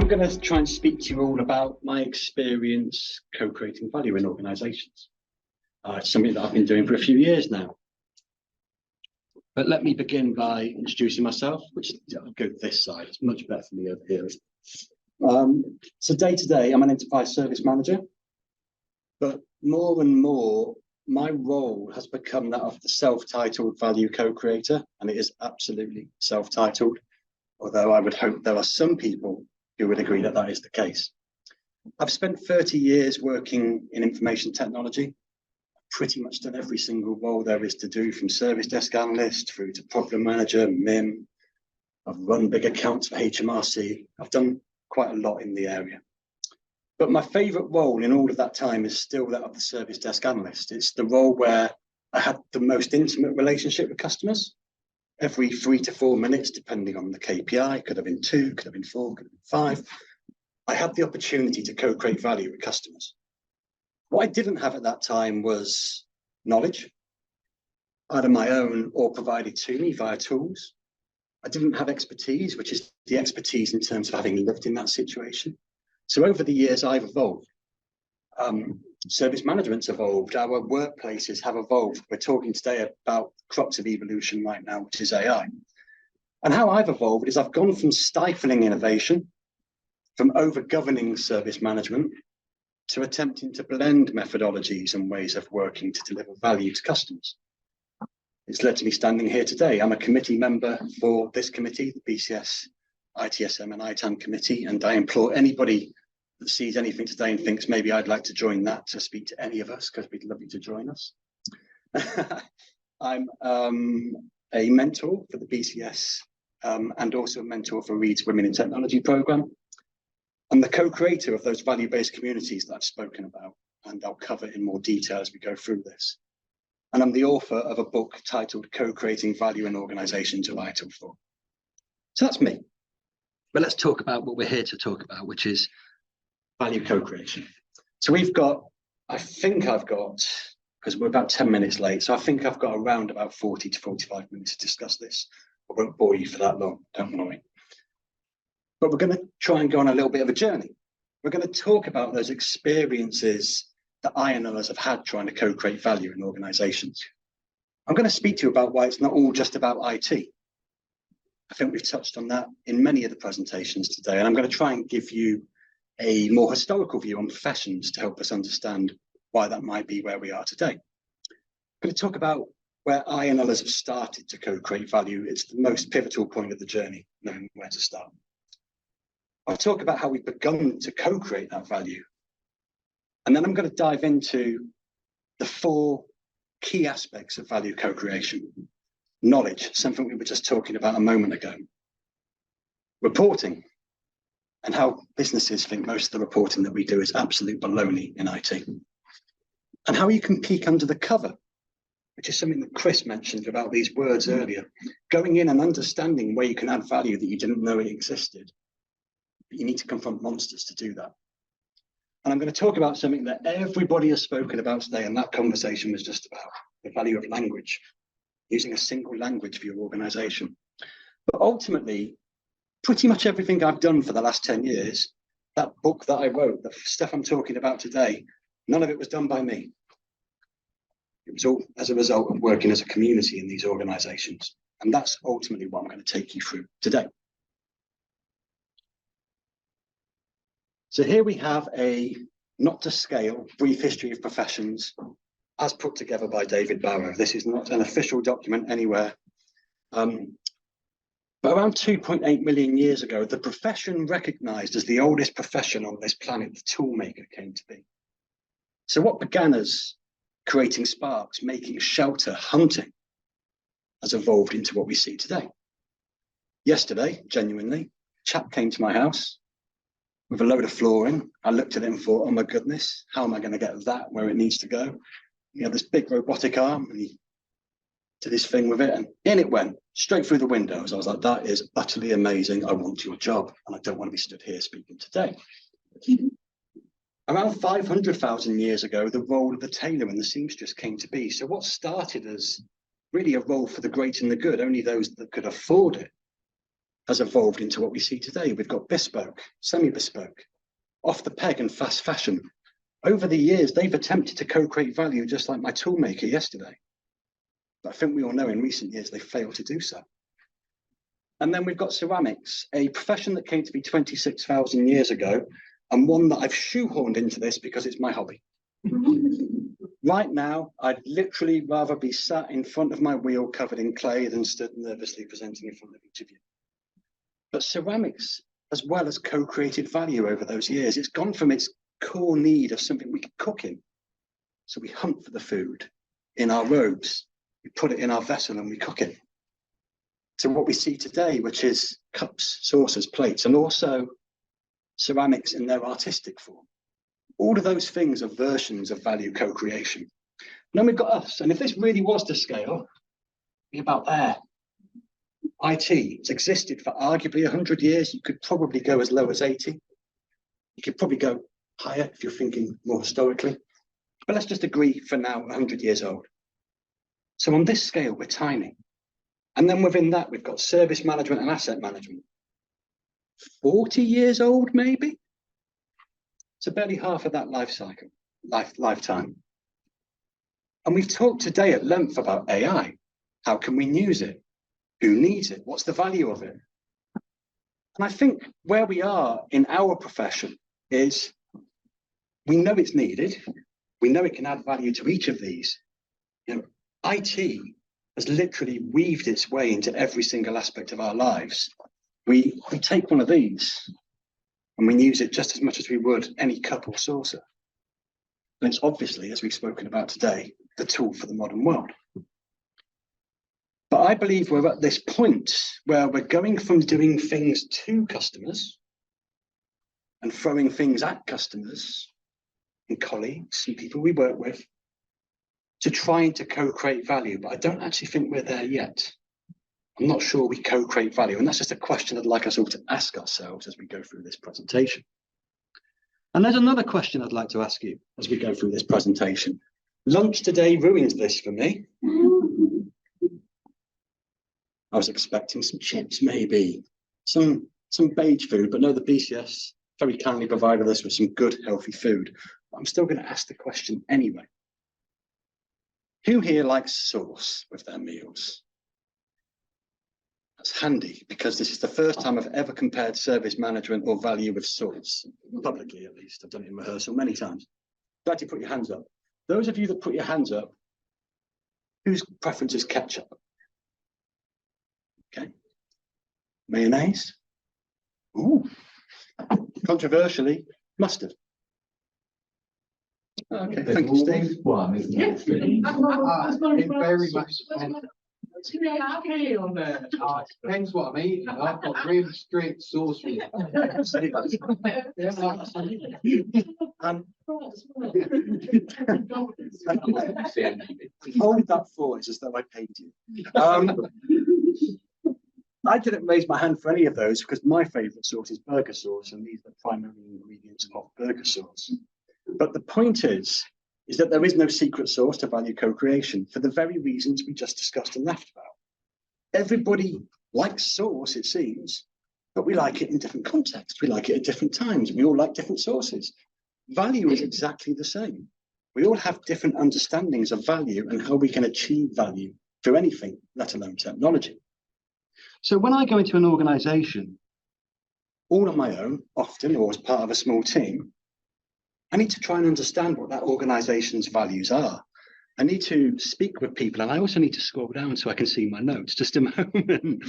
I'm going to try and speak to you all about my experience co-creating value in organisations. It's something that I've been doing for a few years now. But let me begin by introducing myself, which I'll go this side. It's much better for me over here. So day to day, I'm an enterprise service manager, but more and more, my role has become that of the self-titled value co-creator, and it is absolutely self-titled, although I would hope there are some people who would agree that that is the case. I've spent 30 years working in information technology, pretty much done every single role there is to do, from service desk analyst through to problem manager, MIM. I've run big accounts for HMRC. I've done quite a lot in the area. But my favourite role in all of that time is still that of the service desk analyst. It's the role where I had the most intimate relationship with customers. Every 3 to 4 minutes, depending on the KPI, could have been 2, could have been 4, could have been 5. I had the opportunity to co-create value with customers. What I didn't have at that time was knowledge, either my own or provided to me via tools. I didn't have expertise, which is the expertise in terms of having lived in that situation. So over the years, I've evolved. Service management's evolved. Our workplaces have evolved. We're talking today about the crux of evolution right now, which is AI. And how I've evolved is I've gone from stifling innovation, from over-governing service management, to attempting to blend methodologies and ways of working to deliver value to customers. It's led to me standing here today. I'm a committee member for this committee, the BCS, ITSM and ITAM committee, and I implore anybody that sees anything today and thinks maybe I'd like to join that to speak to any of us, because we'd love you to join us. I'm a mentor for the BCS and also a mentor for Reed's Women in Technology programme. I'm the co-creator of those value-based communities that I've spoken about, and I'll cover in more detail as we go through this. And I'm the author of a book titled Co-creating Value in Organisations, a Vital For. So that's me. But let's talk about what we're here to talk about, which is value co-creation. So we've got, I think I've got, because we're about 10 minutes late, so I think I've got around about 40 to 45 minutes to discuss this. I won't bore you for that long, don't worry. But we're going to try and go on a little bit of a journey. We're going to talk about those experiences that I and others have had trying to co-create value in organisations. I'm going to speak to you about why it's not all just about IT. I think we've touched on that in many of the presentations today, and I'm going to try and give you a more historical view on professions to help us understand why that might be where we are today. I'm going to talk about where I and others have started to co-create value. It's the most pivotal point of the journey, knowing where to start. I'll talk about how we've begun to co-create that value. And then I'm going to dive into the 4 key aspects of value co-creation. Knowledge, something we were just talking about a moment ago. Reporting, and how businesses think most of the reporting that we do is absolute baloney in IT. And how you can peek under the cover, which is something that Chris mentioned about these words earlier. Going in and understanding where you can add value that you didn't know it existed. But you need to confront monsters to do that. And I'm going to talk about something that everybody has spoken about today, and that conversation was just about the value of language, using a single language for your organisation. But ultimately, pretty much everything I've done for the last 10 years, that book that I wrote, the stuff I'm talking about today, none of it was done by me. It was all as a result of working as a community in these organisations. And that's ultimately what I'm going to take you through today. So here we have a not to scale brief history of professions as put together by David Barrow. This is not an official document anywhere. But around 2.8 million years ago, the profession recognised as the oldest profession on this planet, the toolmaker, came to be. So what began as creating sparks, making shelter, hunting, has evolved into what we see today. Yesterday, genuinely, a chap came to my house with a load of flooring. I looked at it and thought, oh my goodness, how am I going to get that where it needs to go? You know, this big robotic arm, and he did this thing with it, and in it went, straight through the windows. I was like, that is utterly amazing. I want your job, and I don't want to be stood here speaking today. Around 500,000 years ago, the role of the tailor and the seamstress came to be. So what started as really a role for the great and the good, only those that could afford it, has evolved into what we see today. We've got bespoke, semi-bespoke, off the peg and fast fashion. Over the years, they've attempted to co-create value just like my toolmaker yesterday. But I think we all know in recent years, they failed to do so. And then we've got ceramics, a profession that came to be 26,000 years ago, and one that I've shoehorned into this because it's my hobby. Right now, I'd literally rather be sat in front of my wheel covered in clay than stood nervously presenting in front of each of you. But ceramics, as well as co-created value over those years, it's gone from its core need of something we could cook in. So we hunt for the food in our robes, we put it in our vessel and we cook it. To what we see today, which is cups, saucers, plates, and also ceramics in their artistic form. All of those things are versions of value co-creation. And then we've got us, and if this really was to scale, it'd be about there. IT, it's existed for arguably 100 years. You could probably go as low as 80. You could probably go higher if you're thinking more historically. But let's just agree for now, 100 years old. So on this scale, we're tiny. And then within that, we've got service management and asset management. 40 years old, maybe? So barely half of that lifetime. And we've talked today at length about AI. How can we use it? Who needs it? What's the value of it? And I think where we are in our profession is we know it's needed. We know it can add value to each of these. You know, IT has literally weaved its way into every single aspect of our lives. We take one of these and we use it just as much as we would any cup or saucer. And it's obviously, as we've spoken about today, the tool for the modern world. But I believe we're at this point where we're going from doing things to customers and throwing things at customers and colleagues and people we work with to trying to co-create value. But I don't actually think we're there yet. I'm not sure we co-create value. And that's just a question I'd like us all to ask ourselves as we go through this presentation. And there's another question I'd like to ask you as we go through this presentation. Lunch today ruins this for me. I was expecting some chips, maybe, some beige food, but no, the BCS very kindly provided us with some good, healthy food. But I'm still going to ask the question anyway. Who here likes sauce with their meals? That's handy because this is the first time I've ever compared service management or value with sauce, publicly at least. I've done it in rehearsal many times. Glad you put your hands up. Those of you that put your hands up, whose preference is ketchup? Okay. Mayonnaise? Ooh. Controversially, mustard. Okay, thank you, Steve. One, isn't it? It very much depends. On there. It depends what I'm eating. I've got really strict sauce. Hold that thought, it's as though I paid you. I didn't raise my hand for any of those because my favourite sauce is burger sauce, and these are the primary ingredients of burger sauce. But the point is that there is no secret sauce to value co-creation for the very reasons we just discussed and laughed about. Everybody likes sauce, it seems, but we like it in different contexts. We like it at different times. We all like different sauces. Value is exactly the same. We all have different understandings of value and how we can achieve value through anything, let alone technology. So when I go into an organization, all on my own, often, or as part of a small team, I need to try and understand what that organization's values are. I need to speak with people, and I also need to scroll down so I can see my notes, just a moment.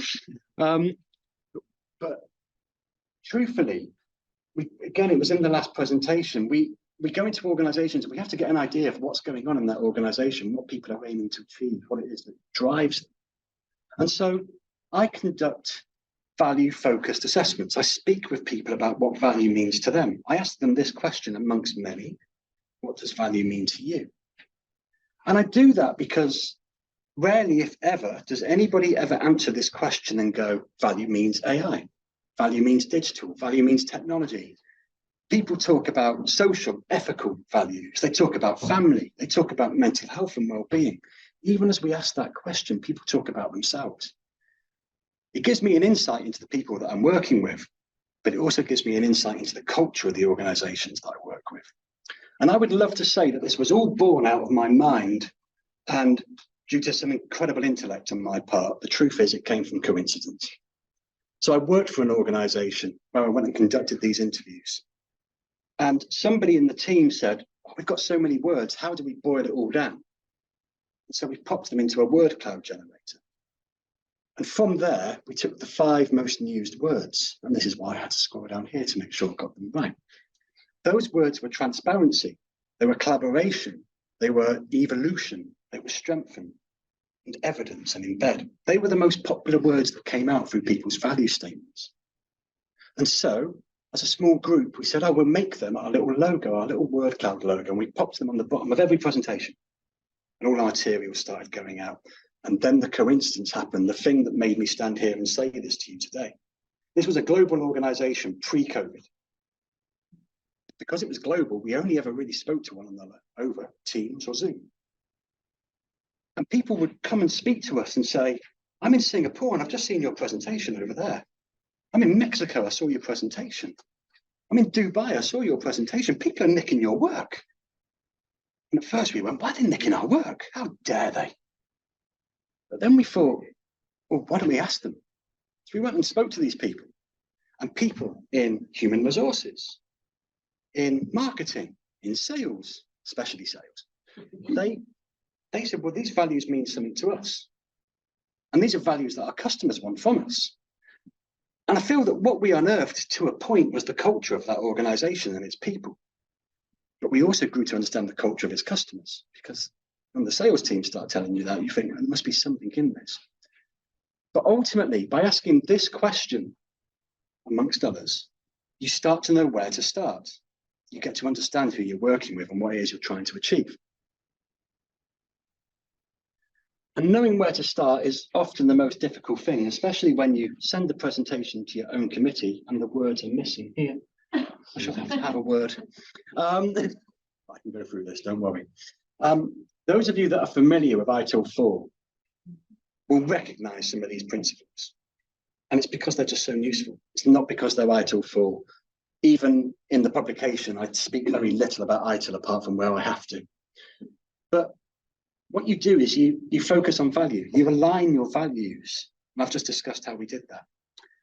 But truthfully, again, it was in the last presentation, we go into organizations and we have to get an idea of what's going on in that organization, what people are aiming to achieve, what it is that drives them. And so I conduct value-focused assessments. I speak with people about what value means to them. I ask them this question amongst many: what does value mean to you? And I do that because rarely, if ever, does anybody ever answer this question and go, value means AI, value means digital, value means technology. People talk about social, ethical values. They talk about family. They talk about mental health and well-being. Even as we ask that question, people talk about themselves. It gives me an insight into the people that I'm working with, but it also gives me an insight into the culture of the organizations that I work with. And I would love to say that this was all born out of my mind and due to some incredible intellect on my part. The truth is it came from coincidence. So I worked for an organization where I went and conducted these interviews. And somebody in the team said, oh, we've got so many words, how do we boil it all down? And so we popped them into a word cloud generator. And from there, we took the 5 most used words. And this is why I had to scroll down here to make sure I got them right. Those words were transparency, they were collaboration, they were evolution, they were strengthen, and evidence and embed. They were the most popular words that came out through people's value statements. And so, as a small group, we said, oh, we'll make them our little logo, our little word cloud logo, and we popped them on the bottom of every presentation. And all our materials started going out. And then the coincidence happened, the thing that made me stand here and say this to you today. This was a global organization pre-COVID. Because it was global, we only ever really spoke to one another over Teams or Zoom. And people would come and speak to us and say, I'm in Singapore and I've just seen your presentation over there. I'm in Mexico, I saw your presentation. I'm in Dubai, I saw your presentation. People are nicking your work. And at first we went, why are they nicking our work? How dare they? But then we thought, well, why don't we ask them? So we went and spoke to these people. And people in human resources, in marketing, in sales, especially sales, they said, well, these values mean something to us. And these are values that our customers want from us. And I feel that what we unearthed to a point was the culture of that organization and its people. But we also grew to understand the culture of its customers, because when the sales team start telling you that, you think there must be something in this. But ultimately, by asking this question, amongst others, you start to know where to start. You get to understand who you're working with and what it is you're trying to achieve. And knowing where to start is often the most difficult thing, especially when you send the presentation to your own committee and the words are missing here. I should have to have a word. I can go through this, don't worry. Those of you that are familiar with ITIL 4 will recognize some of these principles. And it's because they're just so useful. It's not because they're ITIL 4. Even in the publication, I speak very little about ITIL apart from where I have to. But what you do is you focus on value. You align your values. And I've just discussed how we did that.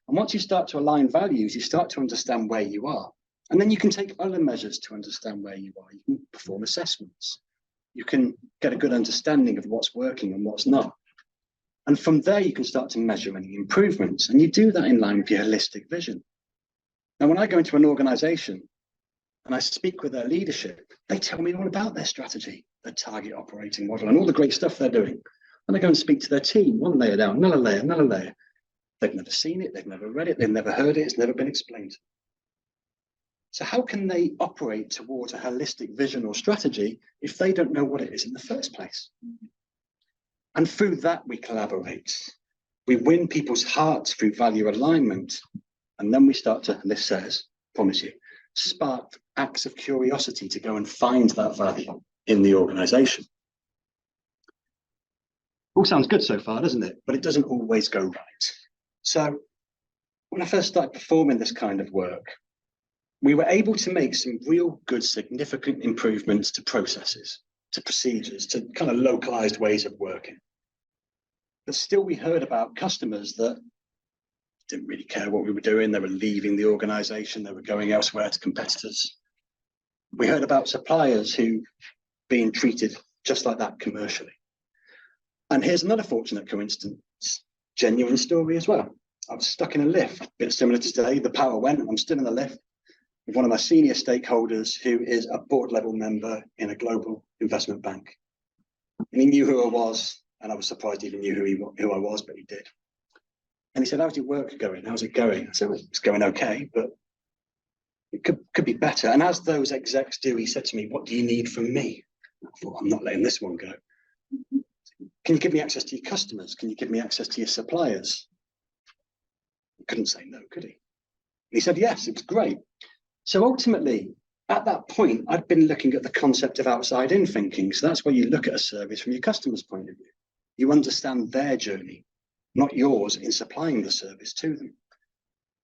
And once you start to align values, you start to understand where you are. And then you can take other measures to understand where you are. You can perform assessments. You can get a good understanding of what's working and what's not. And from there, you can start to measure any improvements. And you do that in line with your holistic vision. Now, when I go into an organization and I speak with their leadership, they tell me all about their strategy, their target operating model, and all the great stuff they're doing. And I go and speak to their team, one layer down, another layer, another layer. They've never seen it, they've never read it, they've never heard it, it's never been explained. So how can they operate towards a holistic vision or strategy if they don't know what it is in the first place? And through that, we collaborate. We win people's hearts through value alignment. And then we start to, and this says, promise you, spark acts of curiosity to go and find that value in the organization. All sounds good so far, doesn't it? But it doesn't always go right. So when I first started performing this kind of work, we were able to make some real good, significant improvements to processes, to procedures, to kind of localized ways of working. But still, we heard about customers that didn't really care what we were doing. They were leaving the organization. They were going elsewhere to competitors. We heard about suppliers who being treated just like that commercially. And here's another fortunate coincidence, genuine story as well. I was stuck in a lift, a bit similar to today. The power went, and I'm still in the lift with one of my senior stakeholders who is a board level member in a global investment bank. And he knew who I was, and I was surprised he even knew who I was, but he did. And he said, how's your work going? How's it going? I said, well, it's going okay, but it could be better. And as those execs do, he said to me, what do you need from me? I thought, I'm not letting this one go. Can you give me access to your customers? Can you give me access to your suppliers? He couldn't say no, could he? And he said, yes, it was great. So ultimately, at that point, I'd been looking at the concept of outside-in thinking. So that's where you look at a service from your customer's point of view. You understand their journey. not yours, in supplying the service to them.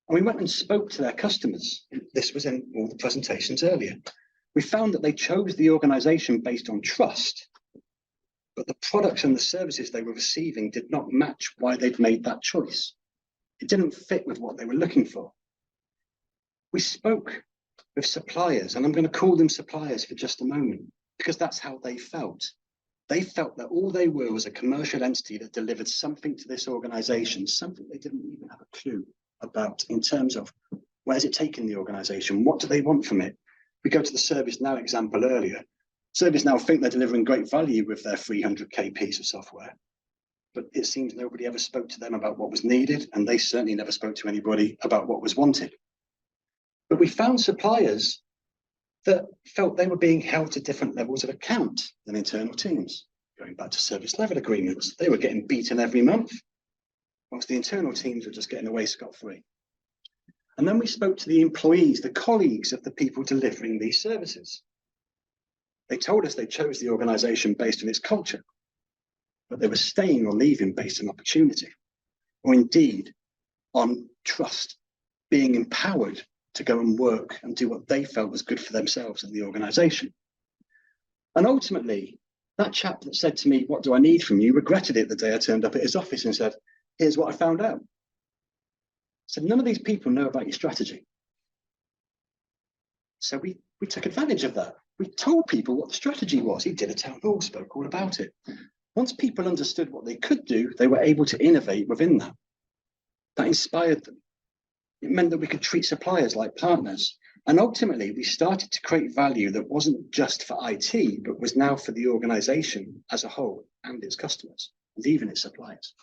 And we went and spoke to their customers. This was in all the presentations earlier. We found that they chose the organisation based on trust, but the products and the services they were receiving did not match why they'd made that choice. It didn't fit with what they were looking for. We spoke with suppliers, and I'm going to call them suppliers for just a moment, because that's how they felt. They felt that all they were was a commercial entity that delivered something to this organisation, something they didn't even have a clue about in terms of where's it taking the organisation, what do they want from it. We go to the ServiceNow example earlier. ServiceNow think they're delivering great value with their 300k piece of software, but it seems nobody ever spoke to them about what was needed, and they certainly never spoke to anybody about what was wanted. But we found suppliers that felt they were being held to different levels of account than internal teams. Going back to service level agreements, they were getting beaten every month, whilst the internal teams were just getting away scot-free. And then we spoke to the employees, the colleagues of the people delivering these services. They told us they chose the organisation based on its culture, but they were staying or leaving based on opportunity, or indeed on trust, being empowered to go and work and do what they felt was good for themselves and the organisation. And ultimately, that chap that said to me, "What do I need from you?" regretted it the day I turned up at his office and said, "Here's what I found out." So none of these people know about your strategy. So we took advantage of that. We told people what the strategy was. He did a town hall, spoke all about it. Once people understood what they could do, they were able to innovate within that. That inspired them. It meant that we could treat suppliers like partners. And ultimately, we started to create value that wasn't just for IT, but was now for the organisation as a whole and its customers, and even its suppliers.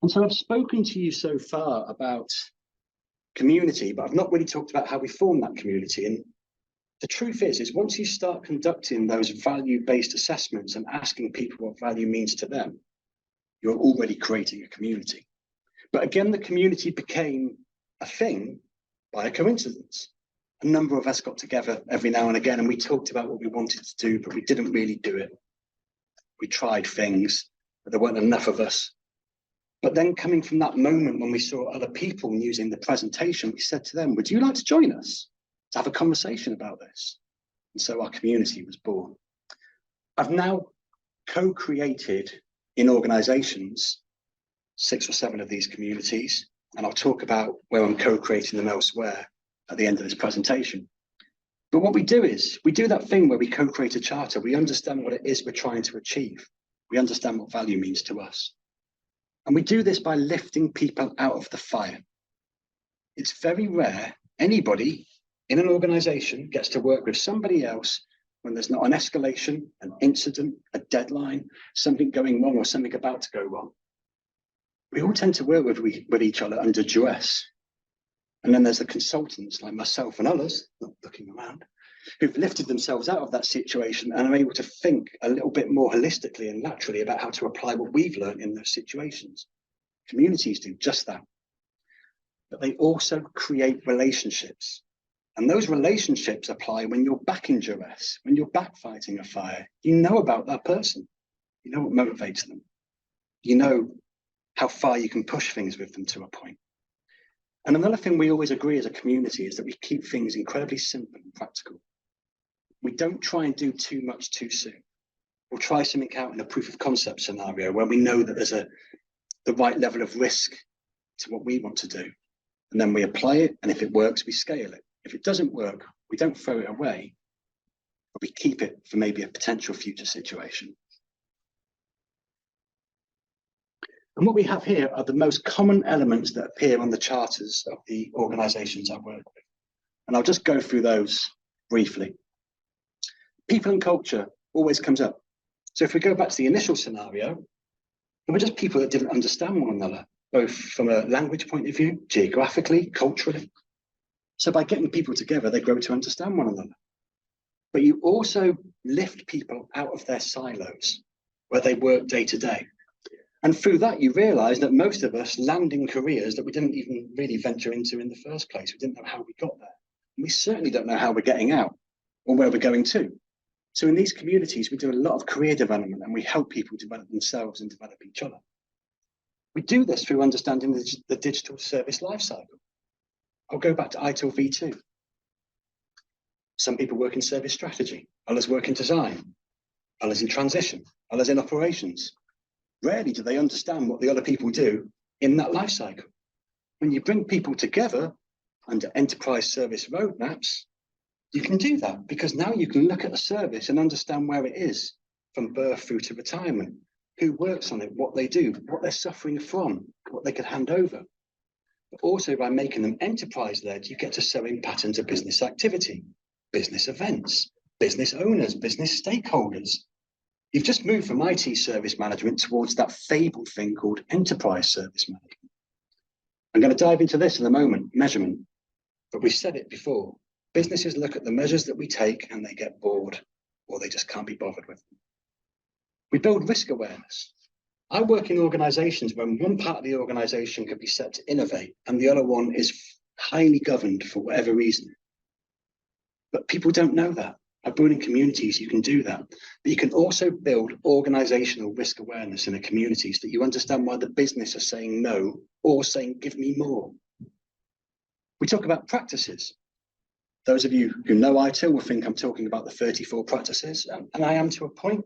And so I've spoken to you so far about community, but I've not really talked about how we form that community. And the truth is once you start conducting those value-based assessments and asking people what value means to them, you're already creating a community. But again, the community became a thing by a coincidence. A number of us got together every now and again, and we talked about what we wanted to do, but we didn't really do it. We tried things, but there weren't enough of us. But then coming from that moment when we saw other people using the presentation, we said to them, "Would you like to join us to have a conversation about this?" And so our community was born. I've now co-created in organizations 6 or 7 of these communities, and I'll talk about where I'm co-creating them elsewhere at the end of this presentation. But what we do is we do that thing where we co-create a charter. We understand what it is we're trying to achieve. We understand what value means to us. And we do this by lifting people out of the fire. It's very rare anybody in an organization gets to work with somebody else when there's not an escalation, an incident, a deadline, something going wrong or something about to go wrong. We all tend to work with each other under duress. And then there's the consultants like myself and others, not looking around, who've lifted themselves out of that situation and are able to think a little bit more holistically and laterally about how to apply what we've learned in those situations. Communities do just that. But they also create relationships. And those relationships apply when you're back in duress, when you're back fighting a fire. You know about that person. You know what motivates them. You know how far you can push things with them to a point. And another thing we always agree as a community is that we keep things incredibly simple and practical. We don't try and do too much too soon. We'll try something out in a proof of concept scenario where we know that there's the right level of risk to what we want to do. And then we apply it, and if it works, we scale it. If it doesn't work, we don't throw it away, but we keep it for maybe a potential future situation. And what we have here are the most common elements that appear on the charters of the organizations I work with. And I'll just go through those briefly. People and culture always comes up. So if we go back to the initial scenario, there were just people that didn't understand one another, both from a language point of view, geographically, culturally. So by getting people together, they grow to understand one another. But you also lift people out of their silos where they work day to day. And through that, you realize that most of us land in careers that we didn't even really venture into in the first place. We didn't know how we got there. And we certainly don't know how we're getting out or where we're going to. So in these communities, we do a lot of career development and we help people develop themselves and develop each other. We do this through understanding the digital service lifecycle. I'll go back to ITIL V2. Some people work in service strategy, others work in design, others in transition, others in operations. Rarely do they understand what the other people do in that life cycle. When you bring people together under enterprise service roadmaps, you can do that because now you can look at a service and understand where it is from birth through to retirement, who works on it, what they do, what they're suffering from, what they could hand over. But also by making them enterprise-led, you get to sew in patterns of business activity, business events, business owners, business stakeholders. You've just moved from IT service management towards that fabled thing called enterprise service management. I'm going to dive into this in a moment, measurement. But we've said it before. Businesses look at the measures that we take and they get bored, or they just can't be bothered with them. We build risk awareness. I work in organizations when one part of the organization could be set to innovate and the other one is highly governed for whatever reason. But people don't know that. By building communities, you can do that. But you can also build organizational risk awareness in a community so that you understand why the business are saying no or saying, give me more. We talk about practices. Those of you who know ITIL will think I'm talking about the 34 practices, and I am to a point.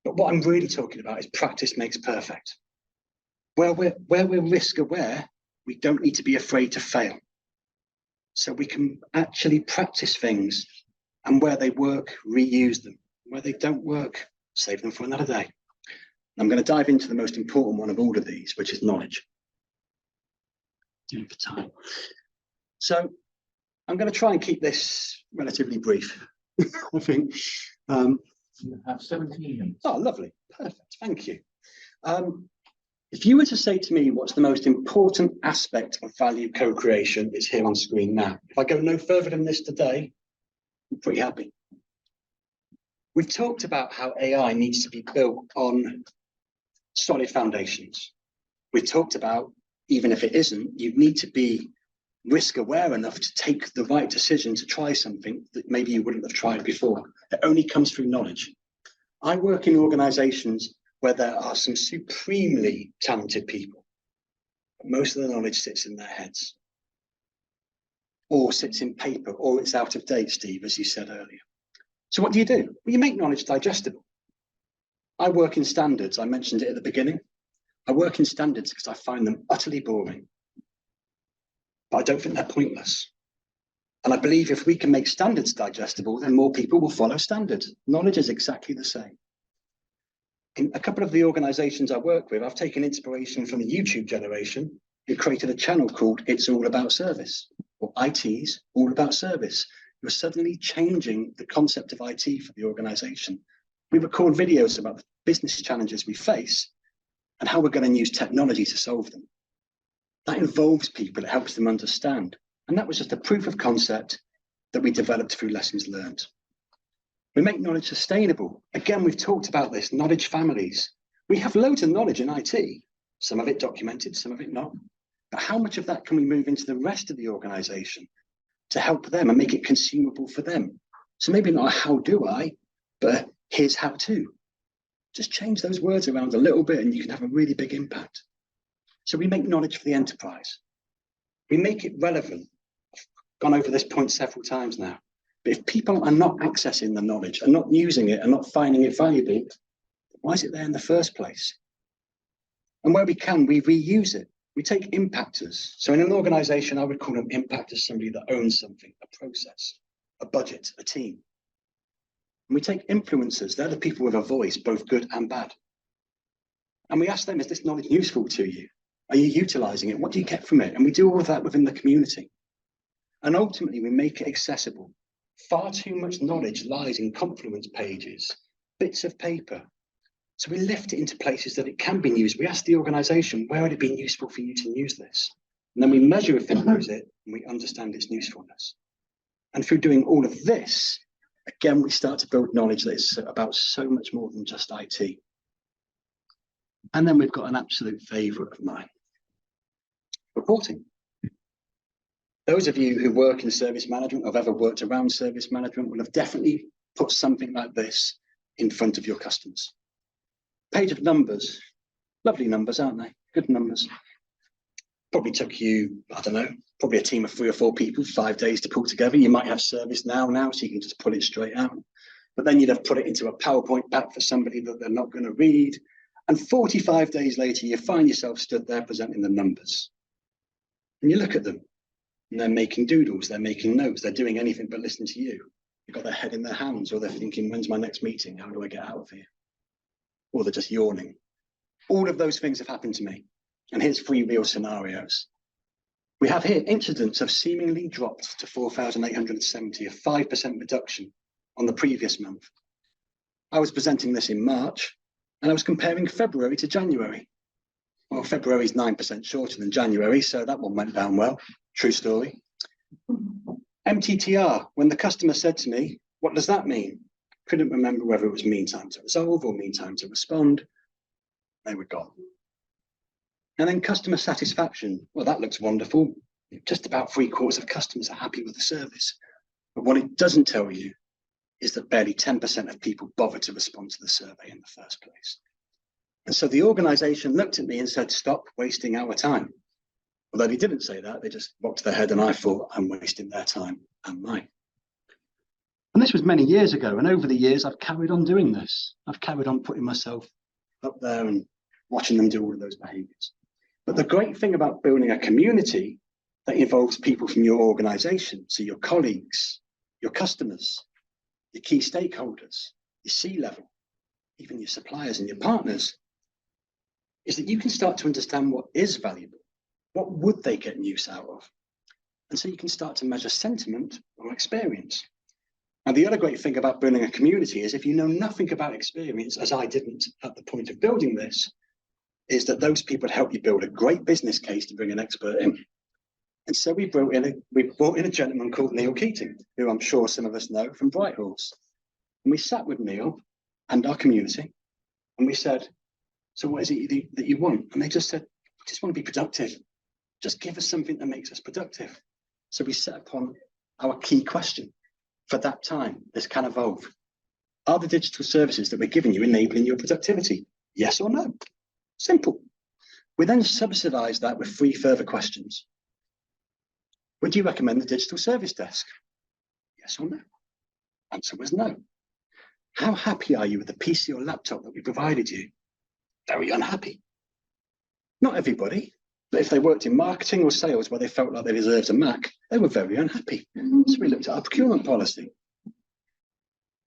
But what I'm really talking about is practice makes perfect. Where we're risk aware, we don't need to be afraid to fail. So we can actually practice things, and where they work, reuse them. Where they don't work, save them for another day. I'm going to dive into the most important one of all of these, which is knowledge. For time. So I'm going to try and keep this relatively brief. I think. You have 17 minutes. Oh, lovely. Perfect. Thank you. If you were to say to me, what's the most important aspect of value co-creation, it's here on screen now. If I go no further than this today, I'm pretty happy. We've talked about how AI needs to be built on solid foundations. We've talked about, even if it isn't, you need to be risk aware enough to take the right decision to try something that maybe you wouldn't have tried before. It only comes through knowledge. I work in organizations where there are some supremely talented people. But most of the knowledge sits in their heads, or sits in paper, or it's out of date, Steve, as you said earlier. So what do? Well, you make knowledge digestible. I work in standards. I mentioned it at the beginning. I work in standards because I find them utterly boring. But I don't think they're pointless. And I believe if we can make standards digestible, then more people will follow standards. Knowledge is exactly the same. In a couple of the organizations I work with, I've taken inspiration from the YouTube generation who created a channel called It's All About Service, or IT's All About Service. You're suddenly changing the concept of IT for the organization. We record videos about the business challenges we face and how we're going to use technology to solve them. That involves people, it helps them understand. And that was just a proof of concept that we developed through lessons learned. We make knowledge sustainable. Again, we've talked about this, knowledge families. We have loads of knowledge in IT, some of it documented, some of it not. But how much of that can we move into the rest of the organization to help them and make it consumable for them? So maybe not a how do I, but here's how to. Just change those words around a little bit and you can have a really big impact. So we make knowledge for the enterprise. We make it relevant. I've gone over this point several times now. But if people are not accessing the knowledge, are not using it, are not finding it valuable, why is it there in the first place? And where we can, we reuse it. We take impactors. So in an organization, I would call them impactors, somebody that owns something, a process, a budget, a team. And we take influencers. They're the people with a voice, both good and bad. And we ask them, is this knowledge useful to you? Are you utilizing it? What do you get from it? And we do all of that within the community. And ultimately, we make it accessible. Far too much knowledge lies in Confluence pages, bits of paper. So we lift it into places that it can be used. We ask the organization, where would it be useful for you to use this? And then we measure if they use it and we understand its usefulness. And through doing all of this, again, we start to build knowledge that is about so much more than just IT. And then we've got an absolute favorite of mine, reporting. Those of you who work in service management, or have ever worked around service management, will have definitely put something like this in front of your customers. Page of numbers, Lovely numbers, aren't they? Good numbers. Probably took you, I don't know, probably a team of 3 or 4 people, 5 days to pull together. You might have service now, so you can just pull it straight out. But then you'd have put it into a PowerPoint pack for somebody that they're not going to read. And 45 days later, you find yourself stood there presenting the numbers. And you look at them, and they're making doodles, they're making notes, they're doing anything but listen to you. They've got their head in their hands, or they're thinking, when's my next meeting? How do I get out of here? Or they're just yawning. All of those things have happened to me. And here's 3 real scenarios. We have here incidents have seemingly dropped to 4,870, a 5% reduction on the previous month. I was presenting this in March, and I was comparing February to January. Well, February is 9% shorter than January, so that one went down well. True story. MTTR, when the customer said to me, what does that mean? Couldn't remember whether it was mean time to resolve or mean time to respond. They were gone. And then customer satisfaction. Well, that looks wonderful. Just about 3/4 of customers are happy with the service. But what it doesn't tell you is that barely 10% of people bother to respond to the survey in the first place. And so the organisation looked at me and said, stop wasting our time. Although they didn't say that, they just bobbed their head, and I thought, I'm wasting their time and mine. And this was many years ago, and over the years, I've carried on doing this. I've carried on putting myself up there and watching them do all of those behaviours. But the great thing about building a community that involves people from your organisation, so your colleagues, your customers, your key stakeholders, your C-level, even your suppliers and your partners, is that you can start to understand what is valuable. What would they get use out of? And so you can start to measure sentiment or experience. And the other great thing about building a community is if you know nothing about experience, as I didn't at the point of building this, is that those people help you build a great business case to bring an expert in. And so we brought in a gentleman called Neil Keating, who I'm sure some of us know from Brighthorse. And we sat with Neil and our community, and we said, so what is it that you want? And they just said, we just want to be productive. Just give us something that makes us productive. So we set upon our key question for that time. This can evolve. Are the digital services that we're giving you enabling your productivity? Yes or no? Simple. We then subsidize that with 3 further questions. Would you recommend the digital service desk? Yes or no? Answer was no. How happy are you with the PC or laptop that we provided you? Very unhappy. Not everybody, but if they worked in marketing or sales where they felt like they deserved a Mac, they were very unhappy. So we looked at our procurement policy.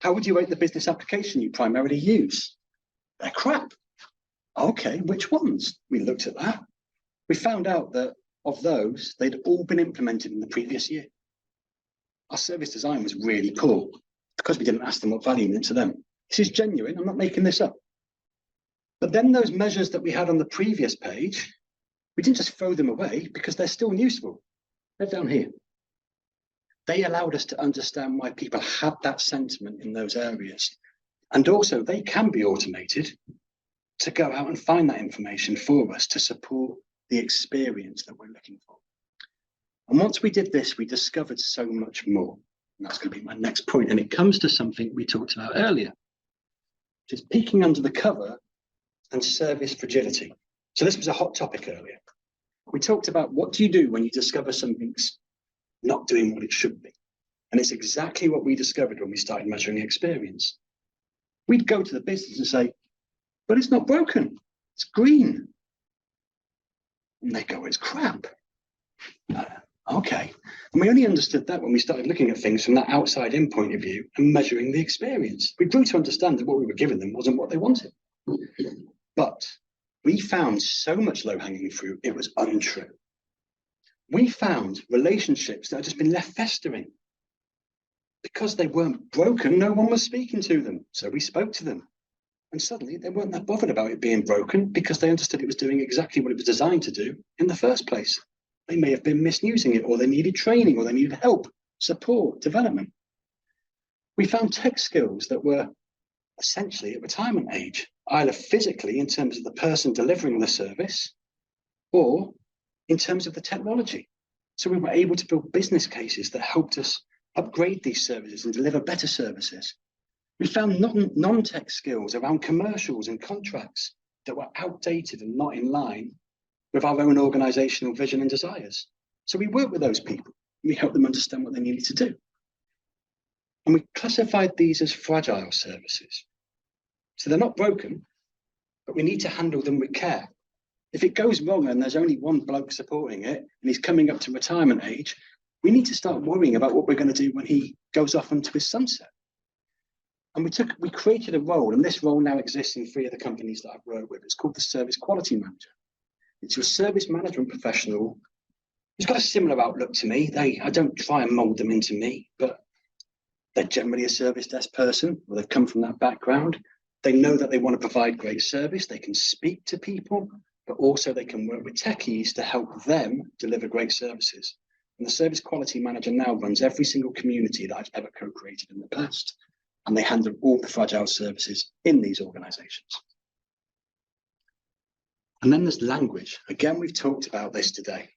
How would you rate the business application you primarily use? They're crap. Okay, which ones? We looked at that. We found out that of those, they'd all been implemented in the previous year. Our service design was really poor because we didn't ask them what value meant to them. This is genuine, I'm not making this up. But then those measures that we had on the previous page, we didn't just throw them away because they're still useful. They're down here. They allowed us to understand why people had that sentiment in those areas. And also they can be automated to go out and find that information for us to support the experience that we're looking for. And once we did this, we discovered so much more. And that's going to be my next point. And it comes to something we talked about earlier, which is peeking under the cover and service fragility. So this was a hot topic earlier. We talked about what do you do when you discover something's not doing what it should be. And it's exactly what we discovered when we started measuring experience. We'd go to the business and say, but it's not broken, it's green. And they go, it's crap. Okay. And we only understood that when we started looking at things from that outside in point of view and measuring the experience. We grew to understand that what we were giving them wasn't what they wanted. But we found so much low-hanging fruit, it was untrue. We found relationships that had just been left festering. Because they weren't broken, no one was speaking to them. So we spoke to them. And suddenly they weren't that bothered about it being broken because they understood it was doing exactly what it was designed to do in the first place. They may have been misusing it, or they needed training, or they needed help, support, development. We found tech skills that were essentially at retirement age, either physically in terms of the person delivering the service, or in terms of the technology. So we were able to build business cases that helped us upgrade these services and deliver better services. We found non-tech skills around commercials and contracts that were outdated and not in line with our own organisational vision and desires. So we worked with those people. We helped them understand what they needed to do. And we classified these as fragile services. So they're not broken, but we need to handle them with care. If it goes wrong and there's only one bloke supporting it and he's coming up to retirement age, we need to start worrying about what we're going to do when he goes off into his sunset. And we created a role, and this role now exists in 3 of the companies that I've worked with. It's called the Service Quality Manager. It's a service management professional who's got a similar outlook to me. I don't try and mold them into me, but they're generally a service desk person, or they've come from that background. They know that they want to provide great service. They can speak to people, but also they can work with techies to help them deliver great services. And the Service Quality Manager now runs every single community that I've ever co-created in the past. And they handle all the fragile services in these organisations. And then there's language. Again, we've talked about this today.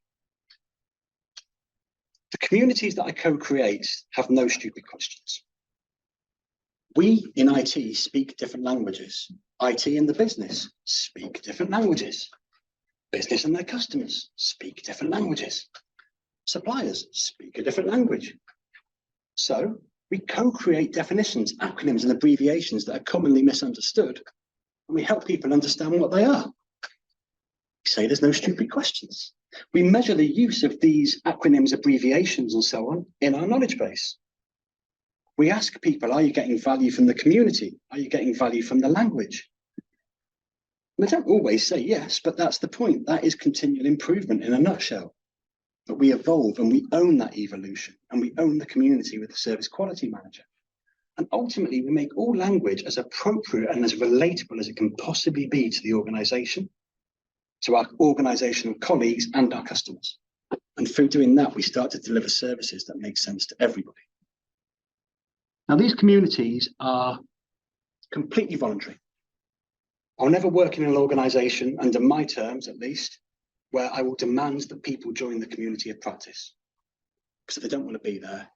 The communities that I co-create have no stupid questions. We in IT speak different languages. IT and the business speak different languages. Business and their customers speak different languages. Suppliers speak a different language. So we co-create definitions, acronyms, and abbreviations that are commonly misunderstood, and we help people understand what they are. We say there's no stupid questions. We measure the use of these acronyms, abbreviations, and so on in our knowledge base. We ask people, are you getting value from the community? Are you getting value from the language? And they don't always say yes, but that's the point. That is continual improvement in a nutshell. But we evolve and we own that evolution, and we own the community with the Service Quality Manager. And ultimately, we make all language as appropriate and as relatable as it can possibly be to the organisation, to our organisational colleagues and our customers. And through doing that, we start to deliver services that make sense to everybody. Now, these communities are completely voluntary. I'll never work in an organisation, under my terms at least, where I will demand that people join the community of practice. Because if they don't want to be there,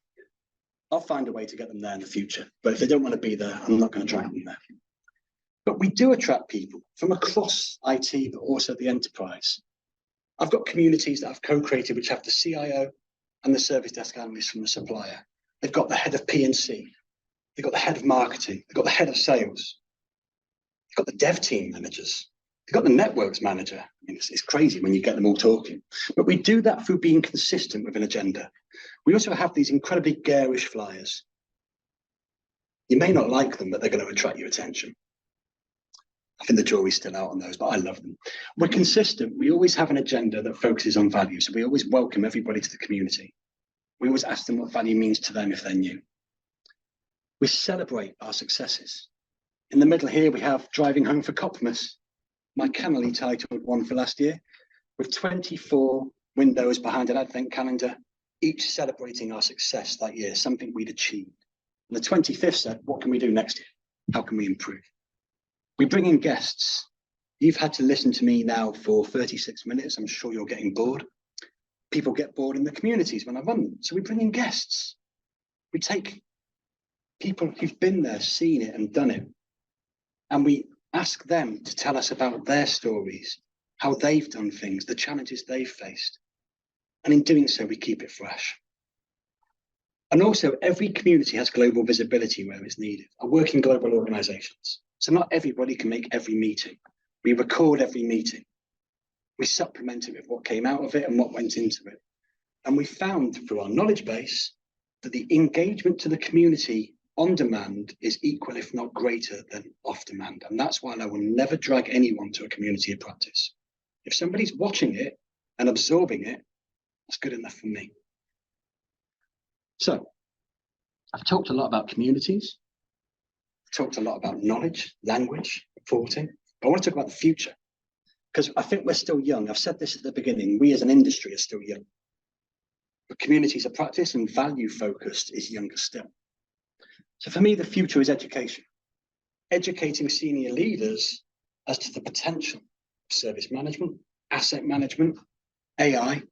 I'll find a way to get them there in the future. But if they don't want to be there, I'm not going to drag them there. But we do attract people from across IT, but also the enterprise. I've got communities that I've co-created, which have the CIO and the service desk analyst from the supplier. They've got the head of P&C. They've got the head of marketing. They've got the head of sales. They've got the dev team managers. They've got the networks manager. I mean, it's crazy when you get them all talking. But we do that through being consistent with an agenda. We also have these incredibly garish flyers. You may not like them, but they're going to attract your attention. I think the jury's still out on those, but I love them. We're consistent. We always have an agenda that focuses on value. So we always welcome everybody to the community. We always ask them what value means to them if they're new. We celebrate our successes. In the middle here, we have Driving Home for Copmas, my cannily titled one for last year, with 24 windows behind an advent calendar, each celebrating our success that year, something we'd achieved. And the 25th said, what can we do next year? How can we improve? We bring in guests. You've had to listen to me now for 36 minutes. I'm sure you're getting bored. People get bored in the communities when I run them. So we bring in guests. We take people who've been there, seen it and done it. And we ask them to tell us about their stories, how they've done things, the challenges they've faced. And in doing so, we keep it fresh. And also, every community has global visibility where it's needed. I work in global organizations. So not everybody can make every meeting. We record every meeting. We supplement it with what came out of it and what went into it. And we found through our knowledge base that the engagement to the community on demand is equal, if not greater, than off demand. And that's why I will never drag anyone to a community of practice. If somebody's watching it and absorbing it, that's good enough for me. So I've talked a lot about communities. I've talked a lot about knowledge, language, reporting. But I want to talk about the future, because I think we're still young. I've said this at the beginning. We as an industry are still young. But communities of practice and value focused is younger still. So for me, the future is education. Educating senior leaders as to the potential of service management, asset management, AI,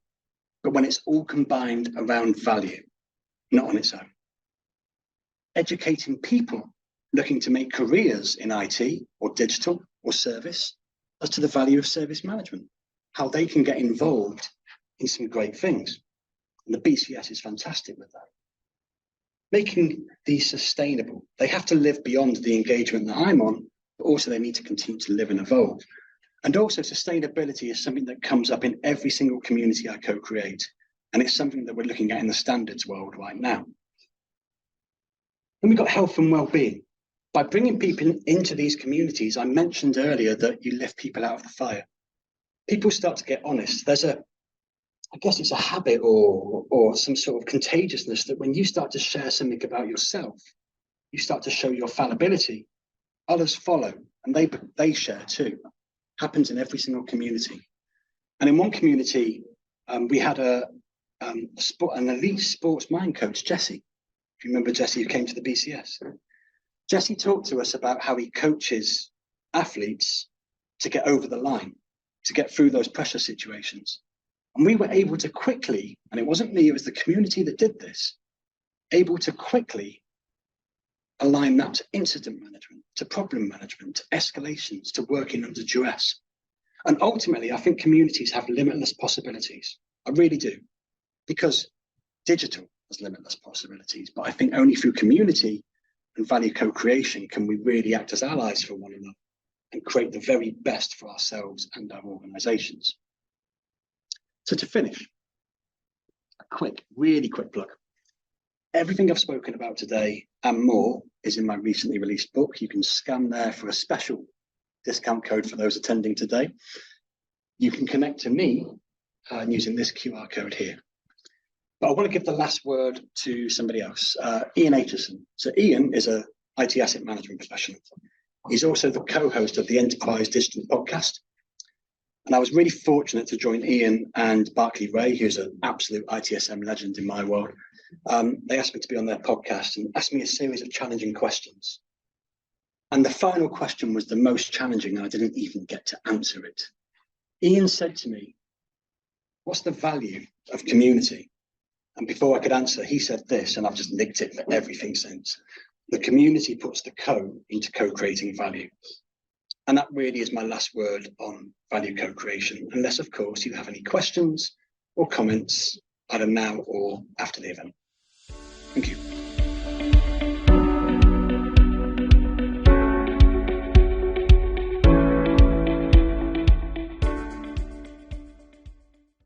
but when it's all combined around value, not on its own. Educating people looking to make careers in IT or digital or service as to the value of service management, how they can get involved in some great things. And the BCS is fantastic with that. Making these sustainable. They have to live beyond the engagement that I'm on, but also they need to continue to live and evolve. And also sustainability is something that comes up in every single community I co-create. And it's something that we're looking at in the standards world right now. Then we've got health and well-being. By bringing people into these communities, I mentioned earlier that you lift people out of the fire. People start to get honest. I guess it's a habit or some sort of contagiousness that when you start to share something about yourself, you start to show your fallibility, others follow and they share too. Happens in every single community. And in one community, we had an elite sports mind coach, Jesse. If you remember Jesse, who came to the BCS. Jesse talked to us about how he coaches athletes to get over the line, to get through those pressure situations. And we were able to quickly, and it wasn't me, it was the community that did this, able to quickly align that to incident management, to problem management, to escalations, to working under duress. And ultimately, I think communities have limitless possibilities. I really do, because digital has limitless possibilities, but I think only through community and value co-creation can we really act as allies for one another and create the very best for ourselves and our organisations. So to finish, a really quick plug. Everything I've spoken about today and more is in my recently released book. You can scan there for a special discount code for those attending today. You can connect to me using this QR code here. But I want to give the last word to somebody else, Ian Aitchison. So Ian is an IT asset management professional. He's also the co-host of the Enterprise Digital podcast. And I was really fortunate to join Ian and Barclay Ray, who's an absolute ITSM legend in my world. They asked me to be on their podcast and asked me a series of challenging questions. And the final question was the most challenging, and I didn't even get to answer it. Ian said to me, "What's the value of community?" And before I could answer, he said this, and I've just nicked it for everything since. The community puts the co into co-creating value. And that really is my last word on value co-creation, unless, of course, you have any questions or comments either now or after the event. Thank you.